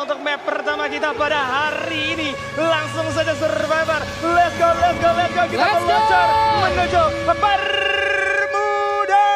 Untuk map pertama kita pada hari ini, langsung saja Survivor. Let's go, let's go, let's go. Kita meluncur menuju Bermuda.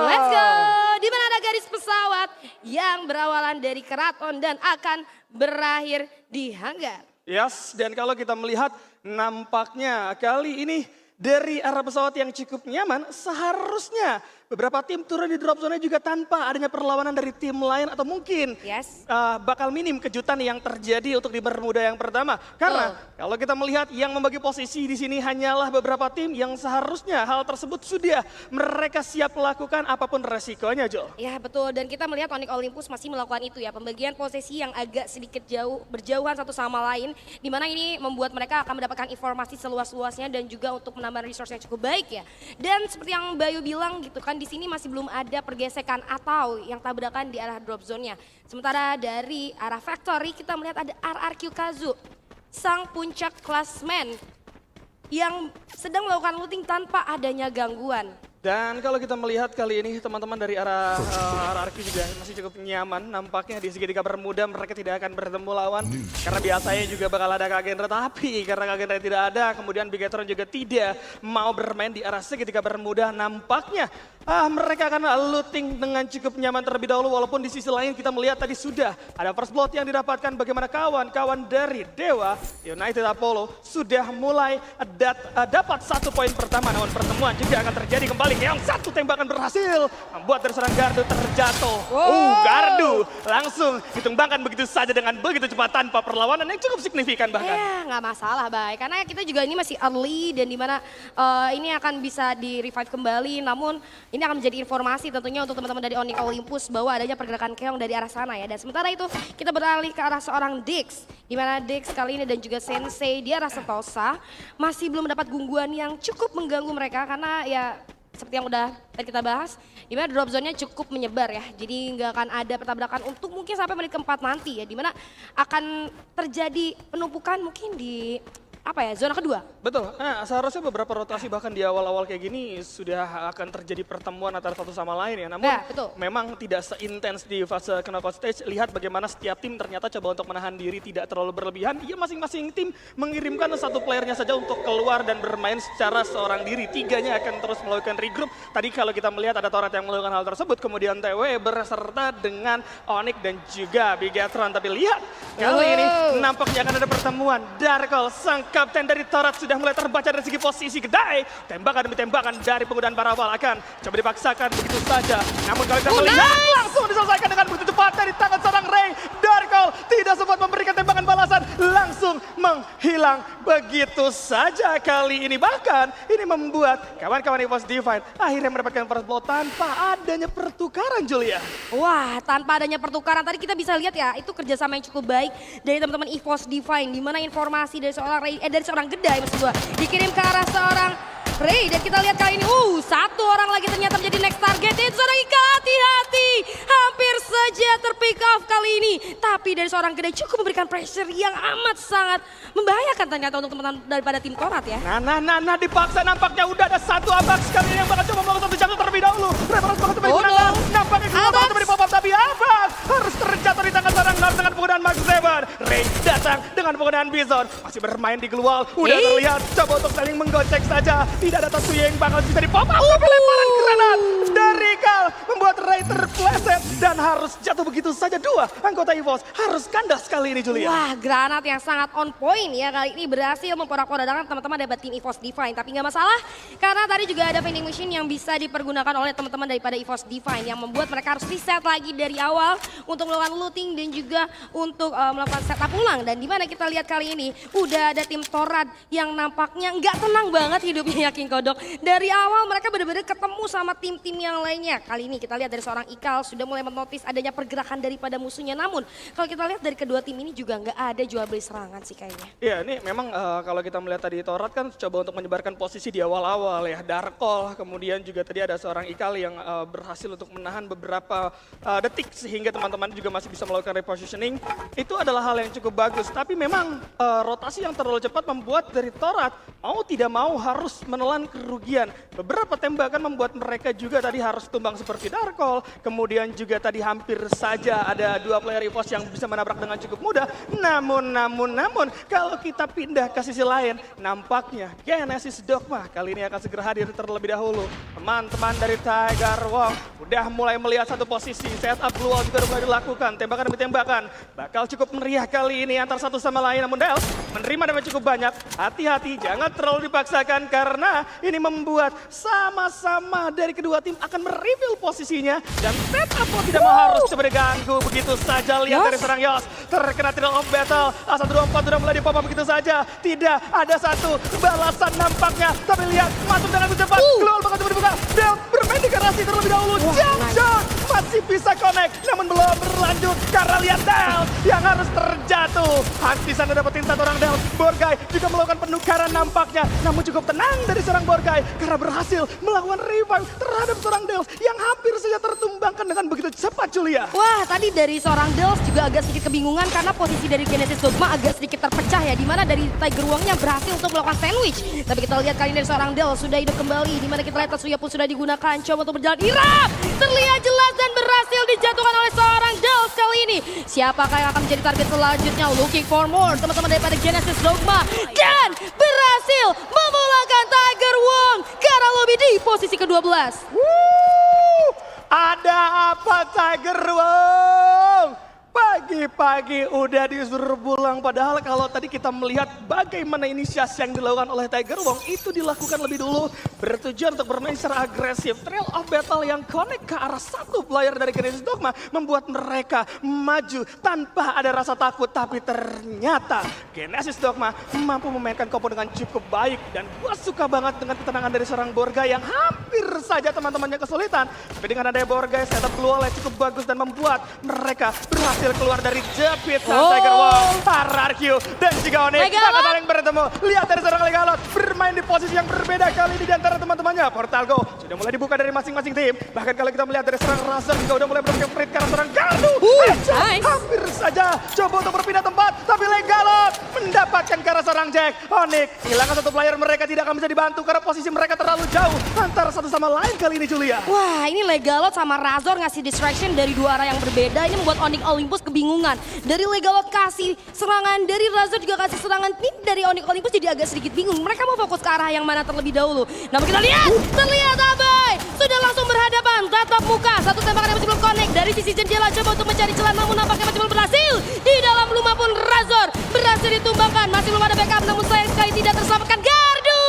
Let's go. Di mana ada garis pesawat yang berawalan dari keraton dan akan berakhir di hanggar. Yes, dan kalau kita melihat nampaknya kali ini dari arah pesawat yang cukup nyaman, seharusnya beberapa tim turun di drop zone juga tanpa adanya perlawanan dari tim lain atau mungkin bakal minim kejutan yang terjadi untuk di Bermuda yang pertama. Karena kalau kita melihat yang membagi posisi di sini hanyalah beberapa tim yang seharusnya hal tersebut sudah mereka siap lakukan apapun resikonya, Jo. Ya betul, dan kita melihat Onyx Olympus masih melakukan itu ya, pembagian posisi yang agak sedikit berjauhan satu sama lain, di mana ini membuat mereka akan mendapatkan informasi seluas-luasnya dan juga untuk menambah resource yang cukup baik ya. Dan seperti yang Bayu bilang gitu kan, di sini masih belum ada pergesekan atau yang tabrakan di arah drop zone-nya. Sementara dari arah factory kita melihat ada RRQ Kazu, sang puncak klasmen yang sedang melakukan looting tanpa adanya gangguan. Dan kalau kita melihat kali ini teman-teman dari arah RRQ juga masih cukup nyaman. Nampaknya di segitiga Bermuda mereka tidak akan bertemu lawan. Karena biasanya juga bakal ada Kagenra, tapi karena Kagenra tidak ada, kemudian Bigetron juga tidak mau bermain di arah segitiga Bermuda. Nampaknya mereka akan looting dengan cukup nyaman terlebih dahulu. Walaupun di sisi lain kita melihat tadi sudah ada first blood yang didapatkan, bagaimana kawan-kawan dari Dewa United Apollo sudah mulai dapat 1 poin pertama. Namun pertemuan juga akan terjadi kembali. Yang satu tembakan berhasil membuat dari seorang Gardu terjatuh. Gardu langsung ditumbangkan begitu saja dengan begitu cepat tanpa perlawanan yang cukup signifikan bahkan. Ya nggak masalah Bay, karena kita juga ini masih early dan dimana ini akan bisa di revive kembali. Namun ini akan menjadi informasi tentunya untuk teman-teman dari Onyx Olympus bahwa adanya pergerakan keong dari arah sana ya. Dan sementara itu kita beralih ke arah seorang Dix, di mana Dix kali ini dan juga Sensei di arah Sentosa masih belum mendapat gangguan yang cukup mengganggu mereka karena ya seperti yang udah tadi kita bahas, di mana drop zone-nya cukup menyebar ya. Jadi nggak akan ada pertabrakan untuk mungkin sampai menit keempat nanti ya. Di mana akan terjadi penumpukan mungkin di zona kedua. Betul, seharusnya beberapa rotasi bahkan di awal-awal kayak gini sudah akan terjadi pertemuan antara satu sama lain ya. Namun memang tidak seintens di fase knockout stage. Lihat bagaimana setiap tim ternyata coba untuk menahan diri tidak terlalu berlebihan. Ya masing-masing tim mengirimkan satu playernya saja untuk keluar dan bermain secara seorang diri. Tiganya akan terus melakukan regroup. Tadi kalau kita melihat ada Torat yang melakukan hal tersebut. Kemudian TW berserta dengan Onyx dan juga Bigetron. Tapi lihat kali ini nampaknya akan ada pertemuan. Darkol sang kapten dari Torat sudah mulai terbaca dari segi posisi kedai. Tembakan demi tembakan dari penggunaan Barawal akan coba dipaksakan begitu saja. Namun kalau kita melihat langsung diselesaikan dengan begitu cepat dari tangan seorang Ray. Darkol tidak sempat memberikan tembakan balasan, langsung menghilang begitu saja kali ini. Bahkan ini membuat kawan-kawan EVOS Divine akhirnya mendapatkan first blood tanpa adanya pertukaran, Julia. Wah, tanpa adanya pertukaran tadi kita bisa lihat ya, itu kerjasama yang cukup baik dari teman-teman EVOS Divine, di mana informasi dari seorang Ray, dari seorang Gedai maksud gua, dikirim ke arah seorang Ray, dan kita lihat kali ini, satu orang lagi ternyata menjadi next target, itu seorang Ika, hati-hati, hampir saja terpick off kali ini. Tapi dari seorang Gedai cukup memberikan pressure yang amat sangat membahayakan ternyata untuk teman-teman daripada tim Torat ya. Nah, dipaksa nampaknya udah ada satu Abax kali ini yang bakal coba melakukan satu jatuh terlebih dahulu. Reference bakal coba digunakan, nampaknya juga bakal coba di-pop up, tapi Abax harus terjatuh di tangan seorang North dengan penggunaan Max 7. Ray datang dengan penggunaan Bison, masih bermain di Glual, udah terlihat coba untuk saling menggocek saja. Tidak ada Tatsuya yang bakal bisa di-pop up, tapi lemparan granat dari Kal membuat Ray terpleset dan harus jatuh begitu saja. Dua anggota EVOS harus kandas kali ini, Julia. Wah, granat yang sangat on point ya kali ini berhasil memporak-porandakan teman-teman dari tim EVOS Divine. Tapi nggak masalah karena tadi juga ada vending machine yang bisa dipergunakan oleh teman-teman daripada EVOS Divine yang membuat mereka harus reset lagi dari awal untuk melakukan looting dan juga untuk melakukan setup ulang. Dan dimana kita lihat kali ini udah ada tim Torat yang nampaknya nggak tenang banget hidupnya King Kodok. Dari awal mereka benar-benar ketemu sama tim-tim yang lainnya. Kali ini kita lihat dari seorang Ikal sudah mulai menotis adanya pergerakan daripada musuhnya. Namun kalau kita lihat dari kedua tim ini juga nggak ada jual beli serangan sih kayaknya. Iya, ini memang kalau kita melihat tadi Torat kan coba untuk menyebarkan posisi di awal-awal ya. Darkol, kemudian juga tadi ada seorang Ikal yang berhasil untuk menahan beberapa detik sehingga teman-teman juga masih bisa melakukan repositioning. Itu adalah hal yang cukup bagus. Tapi memang rotasi yang terlalu cepat membuat dari Torat mau tidak mau harus menelan kerugian. Beberapa tembakan membuat mereka juga tadi harus tumbang seperti seperti Darkol. Kemudian juga tadi hampir saja ada 2 player EVOS yang bisa menabrak dengan cukup mudah. Namun, kalau kita pindah ke sisi lain, nampaknya Genesis Dogma kali ini akan segera hadir terlebih dahulu. Teman-teman dari Tiger Wong udah mulai melihat satu posisi, setup blue wall juga udah mulai dilakukan. Tembakan demi tembakan, bakal cukup meriah kali ini antar satu sama lain. Namun Del menerima damage cukup banyak. Hati-hati, jangan terlalu dipaksakan karena ini membuat sama-sama dari kedua tim akan mereveal posisinya. Dan setup pun tidak mau harus coba diganggu begitu saja. Lihat dari serang Yos, terkena Trial of Battle. A124 sudah mulai dipop begitu saja. Tidak ada satu balasan nampaknya. Tapi lihat, masuk dengan cepat. Keluar bakal coba dibuka. Del bermain di garasi terlebih dahulu. Jam masih bisa connect, namun belum berlanjut karena lihat Del yang harus terjatuh. Di sana dapetin satu orang Del. Borgai juga melakukan penukaran nampaknya, namun cukup tenang dari seorang Borgai karena berhasil melakukan revive terhadap seorang Del yang hampir saja tertumbangkan dengan begitu cepat, Julia. Wah, tadi dari seorang Dels juga agak sedikit kebingungan karena posisi dari Genesis Dogma agak sedikit terpecah ya, dimana dari Tiger Wongnya berhasil untuk melakukan sandwich. Tapi kita lihat kali ini dari seorang Dels sudah hidup kembali, dimana kita lihat Tatsuya pun sudah digunakan, coba untuk berjalan. Irap terlihat jelas dan berhasil dijatuhkan oleh seorang Dels kali ini. Siapakah yang akan menjadi target selanjutnya? Looking for more, teman-teman daripada Genesis Dogma. Dan berhasil memulangkan Tiger Wong ke arah lobby di posisi ke-12. Ada apa Tiger Wong? Pagi-pagi udah disuruh pulang, padahal kalau tadi kita melihat bagaimana inisiasi yang dilakukan oleh Tiger Wong itu dilakukan lebih dulu bertujuan untuk bermain secara agresif. Trail of Battle yang connect ke arah satu player dari Genesis Dogma membuat mereka maju tanpa ada rasa takut, tapi ternyata Genesis Dogma mampu memainkan kompo dengan cukup baik dan gua suka banget dengan ketenangan dari seorang Borgai yang hampir saja teman-temannya kesulitan. Tapi dengan adanya Borgai, setup keluar cukup bagus dan membuat mereka berhasil keluar dari jepit Tiger Wong, Tararkyu, dan juga Onyx akan saling bertemu. Lihat dari seorang Legalot bermain di posisi yang berbeda kali ini di antara teman-temannya. Portal Go sudah mulai dibuka dari masing-masing tim. Bahkan kalau kita melihat dari seorang Razor juga udah mulai berpikir free karena seorang Gardu. Hampir saja coba untuk berpindah tempat, tapi Legalot mendapatkan ke arah seorang Jack. Onyx hilangkan satu player, mereka tidak akan bisa dibantu karena posisi mereka terlalu jauh antara satu sama lain kali ini, Julia. Wah, ini Legalot sama Razor ngasih distraction dari dua arah yang berbeda. Ini membuat Onyx Olympus kebingungan. Dari Legalot kasih serangan, dari Razor juga kasih serangan. Tim dari Onyx Olympus jadi agak sedikit bingung. Mereka mau fokus ke arah yang mana terlebih dahulu. Namun kita lihat, terlihat Abai sudah langsung berhadapan, tatap muka. Satu tembakan yang masih belum connect. Dari sisi jendela coba untuk mencari celah, namun nampaknya masih belum berhasil. Di dalam rumah pun Razor berhasil ditumbangkan. Masih belum ada backup, namun sayang sekali tidak terselamatkan. Gardu!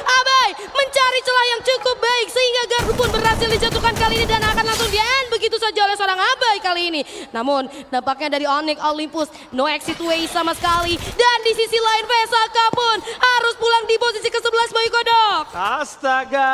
Abai mencari celah yang cukup baik sehingga Gardu pun berhasil dijatuhkan kali ini dan akan langsung di-end begitu saja oleh seorang Abai kali ini. Namun nampaknya dari Onyx Olympus no exit way sama sekali. Dan di sisi lain VSAK pun harus pulang di posisi ke-11 Boy Kodok. Astaga,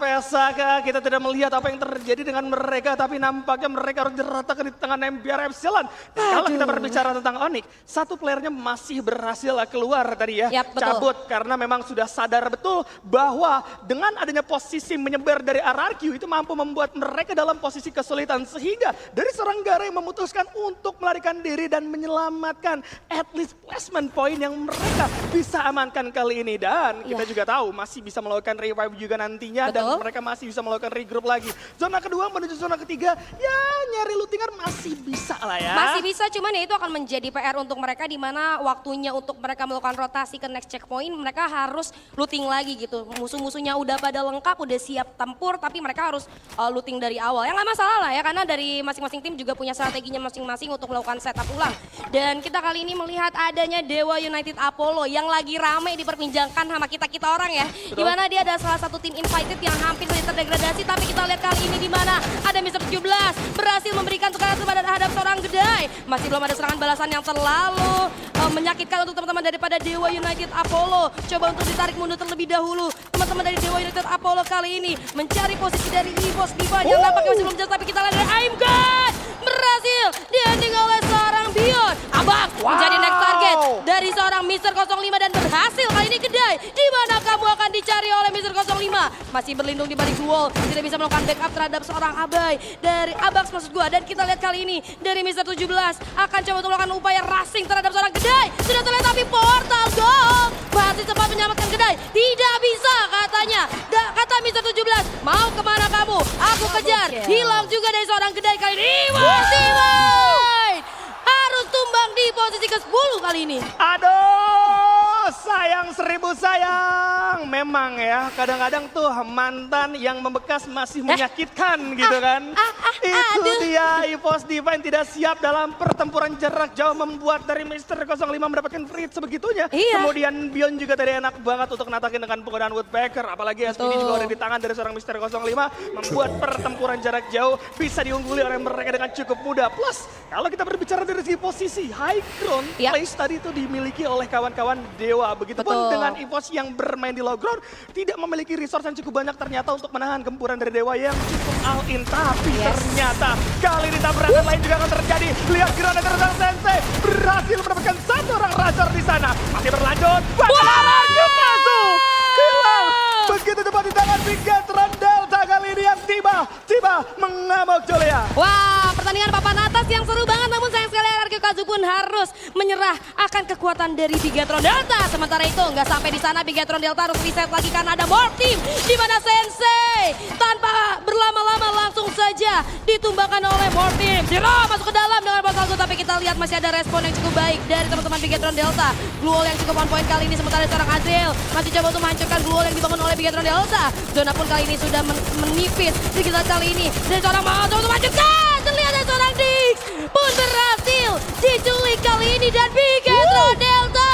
VSAK kita tidak melihat apa yang terjadi dengan mereka, tapi nampaknya mereka harus diratakan di tangan MBR Epsilon. Kalau kita berbicara tentang Onyx, satu playernya masih berhasil keluar tadi ya, cabut karena memang sudah sadar betul bahwa dengan adanya posisi menyebar dari RRQ itu mampu membuat mereka dalam posisi kesulitan, sehingga dari seorang Gara yang memutuskan untuk melarikan diri dan menyelamatkan at least placement point yang mereka bisa amankan kali ini. Dan kita juga tahu masih bisa melakukan revive juga nantinya. Dan mereka masih bisa melakukan regroup lagi. Zona kedua menuju zona ketiga, ya nyari lootingan masih bisa lah ya. Masih bisa, cuman ya itu akan menjadi PR untuk mereka, di mana waktunya untuk mereka melakukan rotasi ke next checkpoint mereka harus looting lagi gitu. Musuh-musuhnya udah pada lengkap, udah siap tempur, tapi mereka harus looting dari awal. Ya nggak masalah lah ya, karena dari masing-masing tim juga punya strateginya masing-masing untuk melakukan setup ulang. Dan kita kali ini melihat adanya Dewa United Apollo yang lagi rame diperbincangkan sama kita-kita orang ya. Dimana dia ada salah satu tim invited yang hampir saja terdegradasi, tapi kita lihat kali ini di mana ada Mr. 17 berhasil memberikan tekanan terhadap seorang Gedai. Masih belum ada serangan balasan yang terlalu menyakitkan untuk teman-teman daripada Dewa United Apollo. Coba untuk ditarik mundur terlebih dahulu. Teman-teman dari Dewa United Apollo kali ini mencari posisi dari EVOS Diva yang nampaknya masih belum jelas, tapi kita lihat dari I'm God berhasil di-ending oleh seorang Bion. Abang menjadi next target dari seorang Mr. 05 dan berhasil kali ini Gedai. Di mana kamu akan dicari oleh Mr. 05? Masih berlindung di balik wall, tidak bisa melakukan backup terhadap seorang Abai dari Abax maksud gua. Dan kita lihat kali ini dari Mr. 17 akan coba untuk melakukan upaya rushing terhadap seorang Gedai. Sudah terlihat tapi Portal Go masih sempat menyelamatkan Gedai. Tidak bisa katanya. Kata Mr. 17. Mau kemana kamu? Aku kejar. Hilang juga dari seorang kedai kali ini. Iwan harus tumbang di posisi ke-10 kali ini. Aduh, sayang 1000 sayang. Memang ya, kadang-kadang tuh mantan yang membekas masih menyakitkan gitu kan. Itu dia, EVOS Divine tidak siap dalam pertempuran jarak jauh membuat dari Mr. 05 mendapatkan free sebegitunya. Kemudian Bion juga tadi enak banget untuk natakin dengan penggunaan Woodpecker. Apalagi SPD juga ada di tangan dari seorang Mr. 05 membuat pertempuran jarak jauh bisa diungguli oleh mereka dengan cukup mudah. Plus, kalau kita berbicara dari segi posisi, high ground place tadi itu dimiliki oleh kawan-kawan Dewa. Begitupun dengan EVOS yang bermain di low ground, tidak memiliki resource yang cukup banyak ternyata untuk menahan gempuran dari Dewa yang cukup all in. Tapi ternyata kali ini tabrakan lain juga akan terjadi. Lihat granat dari Sensei berhasil mendapatkan satu orang Razor di sana. Masih berlanjut. Bakalan Yukazu hilang. Begitu cepat di tangan Bigatron Delta kali ini yang tiba mengamuk Julia. Wah, pertandingan papan atas yang seru banget, namun sayang sekali RRQ Kazu pun harus menyerah akan kekuatan dari Bigatron Delta. Sementara itu nggak sampai di sana, Bigatron Delta harus reset lagi karena ada more team di mana Sensei tanpa berlama-lama langsung saja ditumbangkan oleh more team. Zero masuk ke dalam dengan Bosalgo, tapi kita lihat masih ada respon yang cukup baik dari teman-teman Bigatron Delta. Blue wall yang cukup on point kali ini, sementara seorang Azrael masih coba untuk menghancurkan blue wall yang dibangun oleh Bigatron Delta. Zona pun kali ini sudah menipis sedikit kali ini. Dan seorang Mahal coba untuk menghancurkan. Terlihat ada seorang Dix pun berhasil diculik kali ini dan Bigatron Delta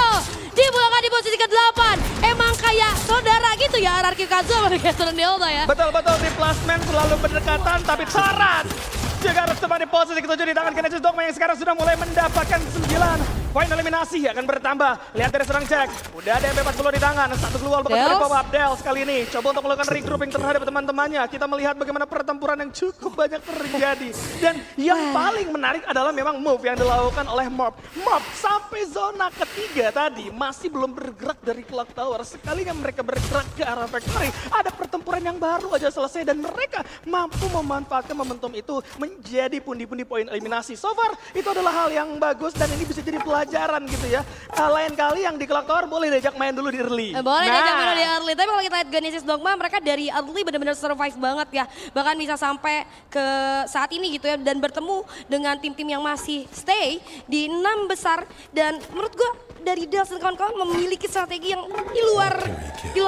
dimulai di posisi ke-8. Emang kayak saudara gitu ya RRQ Kazu sama Bigatron Delta ya. Betul-betul, replacement selalu berdekatan tapi syarat juga harus tepat di posisi ke-7 di tangan Genesis Dogma yang sekarang sudah mulai mendapatkan 9 poin eliminasi akan bertambah. Lihat dari serang Jack, udah ada MP40 di tangan, satu keluar bekas dari pop up. Dels kali ini coba untuk melakukan regrouping terhadap teman-temannya. Kita melihat bagaimana pertempuran yang cukup banyak terjadi. Dan yang paling menarik adalah memang move yang dilakukan oleh Mob. Mob sampai zona ketiga tadi masih belum bergerak dari Clock Tower. Sekalinya mereka bergerak ke arah Factory, ada pertempuran yang baru aja selesai dan mereka mampu memanfaatkan momentum itu menjadi pundi-pundi poin eliminasi. So far itu adalah hal yang bagus dan ini bisa jadi pelajaran gitu ya. Lain kali yang di Clock Tower boleh diajak main dulu di early. Boleh diajak main dulu di early, tapi kalau kita lihat Genesis Dogma mereka dari early benar-benar survive banget ya. Bahkan bisa sampai ke saat ini gitu ya dan bertemu dengan tim-tim yang masih stay di 6 besar dan menurut gua dari Dels dan kawan-kawan memiliki strategi yang di luar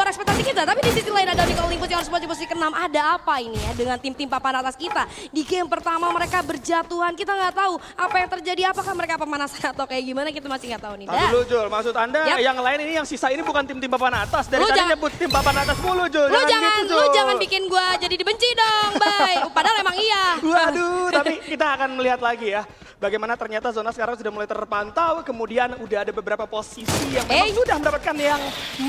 ekspektasi kita. Tapi di sisi lain ada Nicole Olympus yang harus maju posisi ke-6. Ada apa ini ya dengan tim-tim papan atas kita? Di game pertama mereka berjatuhan, kita nggak tahu apa yang terjadi. Apakah mereka pemanasan atau kayak gimana, kita masih nggak tahu nih. Dulu Jul, maksud Anda yang lain ini yang sisa ini bukan tim-tim papan atas. Dari tadi nyebut tim papan atas mulu Jul. Lu jangan bikin gua jadi dibenci dong, Bay. Padahal emang iya. Waduh, tapi kita akan melihat lagi ya. Bagaimana ternyata zona sekarang sudah mulai terpantau, kemudian udah ada beberapa posisi yang memang sudah mendapatkan yang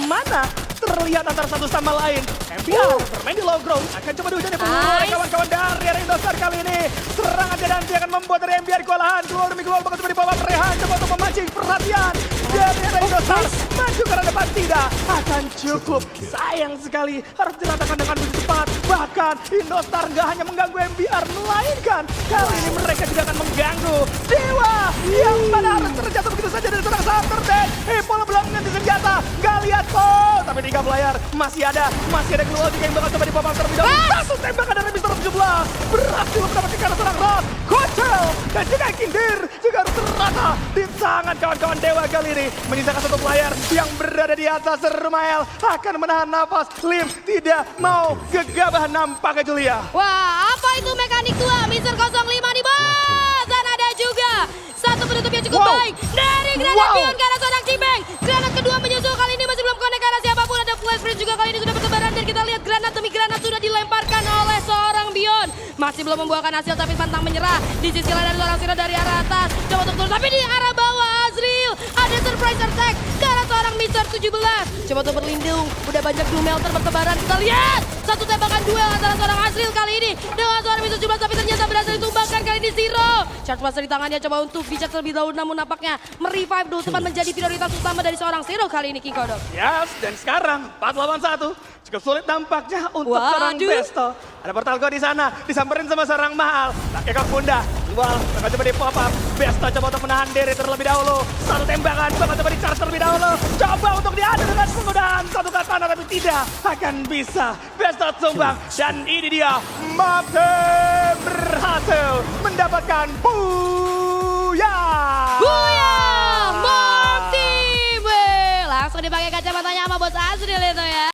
mana terlihat antara satu sama lain. MPR bermain di low ground, akan coba dihujani oleh kawan-kawan dari Indostar kali ini. Serangan Jadanti akan membuat dari MPR kewalahan, keluar demi keluar bakal coba dibawa Rehan, coba untuk memancing perhatian dari Indostar. Maju ke arah depan tidak akan cukup. Sayang sekali harus diratakan dengan begitu cepat. Bahkan Indostar nggak hanya mengganggu MPR, melainkan kali ini mereka juga akan mengganggu Dewa yang mana harus terjatuh begitu saja dari seorang Saturn. Pola belum mengganti senjata, nggak lihat kok. Tapi 3 player masih ada keluar juga yang bakal coba dipopang terlebih dahulu. Satu tembakan dari Mr. 17 berhasil mendapatkan karena seorang Rod, Kochel dan juga Kindir juga harus terrata di tangan kawan-kawan Dewa kali ini. Menyisakan 1 player yang berada di atas. Rumael akan menahan nafas. Lim tidak mau gegabah nampaknya Julia. Wah, apa itu mekanik tua Mr. 05 di bawah. Dan ada juga satu penutup yang cukup baik dari granat Bion ke arah seorang Cibeng. Granat kedua menyusul kali ini masih belum connect ke arah siapapun. Ada flash freeze juga kali ini sudah bertebaran dan kita lihat granat demi granat sudah dilemparkan oleh seorang Bion. Masih belum membuahkan hasil tapi pantang menyerah. Di sisi lain ada seorang Siro dari arah atas. Coba untuk turun tapi di arah bawah Azrael. Ada surprise attack ke arah seorang Mr. 17. Coba untuk berlindung. Udah banyak duel melter bertebaran. Kita lihat satu tembakan duel antara seorang Azrael kali ini dengan seorang Mr. 17 tapi ternyata berhasil ditumbangkan kali ini Zero. Charge Master di tangannya coba untuk bijak terlebih dahulu namun nampaknya merevive dulu teman menjadi prioritas utama dari seorang Zero kali ini King Kodok. Yes, dan sekarang 4 lawan 1 cukup sulit tampaknya untuk seorang Besto. Ada portal go di sana, disamperin sama seorang Mahal. Pakai kok bunda, Wall akan coba di pop up. Besta coba untuk menahan Dere terlebih dahulu. Satu tembakan, bakal coba di-charge terlebih dahulu. Coba untuk diadu dengan penggunaan satu katana, tapi tidak akan bisa. Besta tumbang, dan ini dia Mate berhasil mendapatkan Booyah! Booyah! Marty! Langsung dipakai kacamatanya sama Bos Azril itu ya.